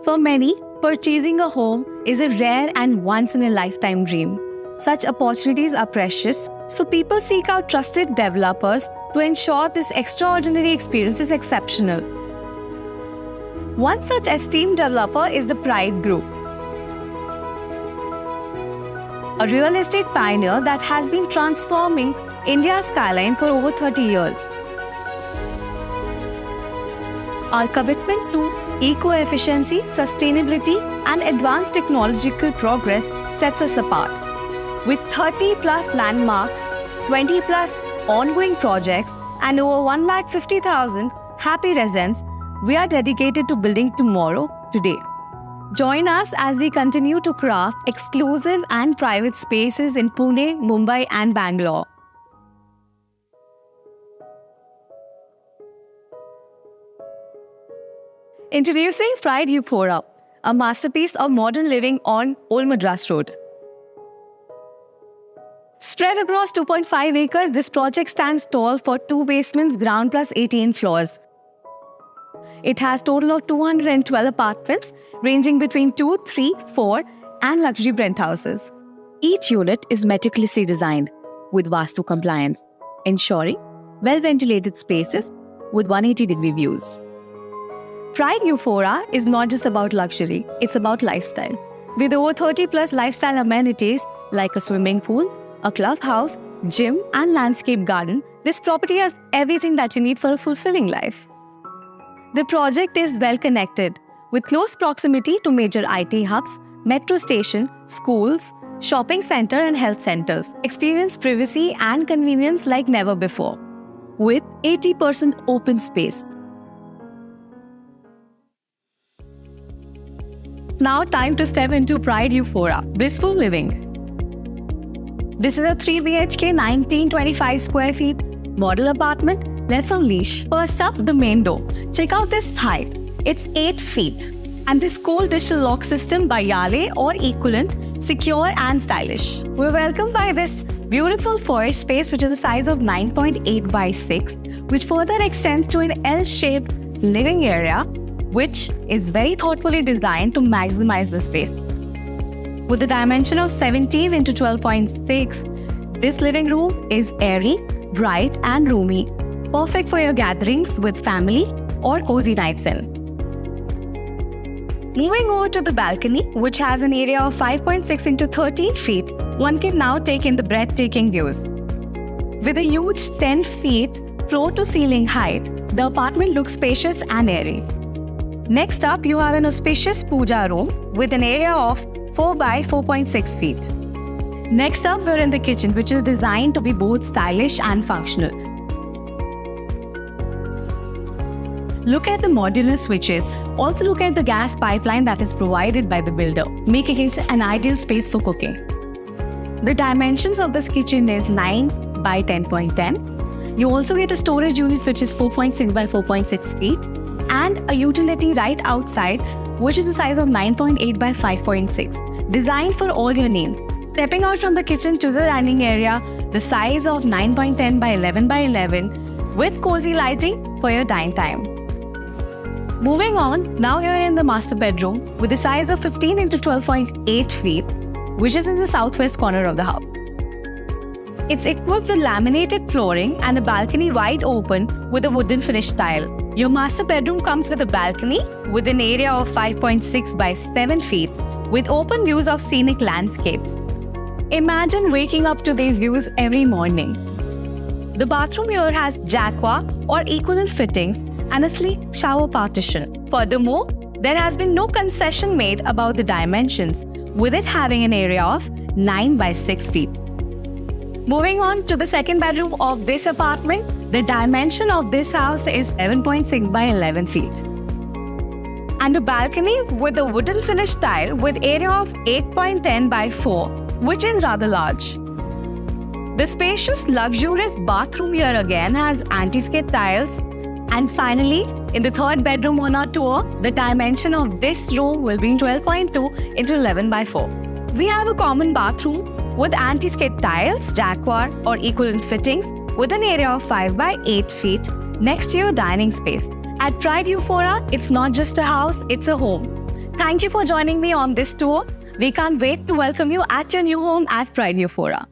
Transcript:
For many, purchasing a home is a rare and once-in-a-lifetime dream. Such opportunities are precious, so people seek out trusted developers to ensure this extraordinary experience is exceptional. One such esteemed developer is the Pride Group, a real estate pioneer that has been transforming India's skyline for over 30 years. Our commitment to eco-efficiency, sustainability, and advanced technological progress sets us apart. With 30+ landmarks, 20+ ongoing projects, and over 150,000 happy residents, we are dedicated to building tomorrow today. Join us as we continue to craft exclusive and private spaces in Pune, Mumbai, and Bangalore. Introducing Pride Euphora, a masterpiece of modern living on Old Madras Road. Spread across 2.5 acres, this project stands tall for 2 basements, ground plus 18 floors. It has a total of 212 apartments, ranging between 2, 3, 4, and luxury penthouses. Each unit is meticulously designed with Vastu compliance, ensuring well-ventilated spaces with 180-degree views. Pride Euphora is not just about luxury, it's about lifestyle. With over 30+ lifestyle amenities like a swimming pool, a clubhouse, gym, and landscape garden, this property has everything that you need for a fulfilling life. The project is well connected, with close proximity to major IT hubs, metro station, schools, shopping center, and health centers. Experience privacy and convenience like never before, with 80% open space. Now time to step into Pride Euphora, blissful living. This is a 3 BHK, 1925 square feet model apartment. Let's unleash. First up, the main door. Check out this height. It's 8 feet. And this cool digital lock system by Yale or equivalent, secure and stylish. We're welcomed by this beautiful foyer space, which is the size of 9.8 by 6, which further extends to an L-shaped living area, which is very thoughtfully designed to maximize the space. With a dimension of 17 into 12.6, this living room is airy, bright, and roomy, perfect for your gatherings with family or cozy nights in. Moving over to the balcony, which has an area of 5.6 into 13 feet, one can now take in the breathtaking views. With a huge 10 feet floor-to-ceiling height, the apartment looks spacious and airy. Next up, you have an auspicious puja room with an area of 4 by 4.6 feet. Next up, we're in the kitchen, which is designed to be both stylish and functional. Look at the modular switches. Also look at the gas pipeline that is provided by the builder, making it an ideal space for cooking. The dimensions of this kitchen is 9 by 10.10. You also get a storage unit which is 4.6 by 4.6 feet and a utility right outside, which is the size of 9.8 by 5.6, designed for all your needs. Stepping out from the kitchen to the dining area, the size of 9.10 by 11 by 11 with cozy lighting for your dine time. Moving on, now you're in the master bedroom with a size of 15 into 12.8 feet, which is in the southwest corner of the house. It's equipped with laminated flooring and a balcony wide open with a wooden finish tile. Your master bedroom comes with a balcony with an area of 5.6 by 7 feet with open views of scenic landscapes. Imagine waking up to these views every morning. The bathroom here has jacuzzi or equivalent fittings and a sleek shower partition. Furthermore, there has been no concession made about the dimensions, with it having an area of 9 by 6 feet. Moving on to the second bedroom of this apartment, the dimension of this house is 7.6 by 11 feet. And a balcony with a wooden finish tile with area of 8.10 by 4, which is rather large. The spacious, luxurious bathroom here again has anti-skid tiles. And finally, in the third bedroom on our tour, the dimension of this room will be 12.2 into 11 by 4. We have a common bathroom with anti-skid tiles, jacuzzi or equivalent fittings with an area of 5 by 8 feet next to your dining space. At Pride Euphora, it's not just a house, it's a home. Thank you for joining me on this tour. We can't wait to welcome you at your new home at Pride Euphora.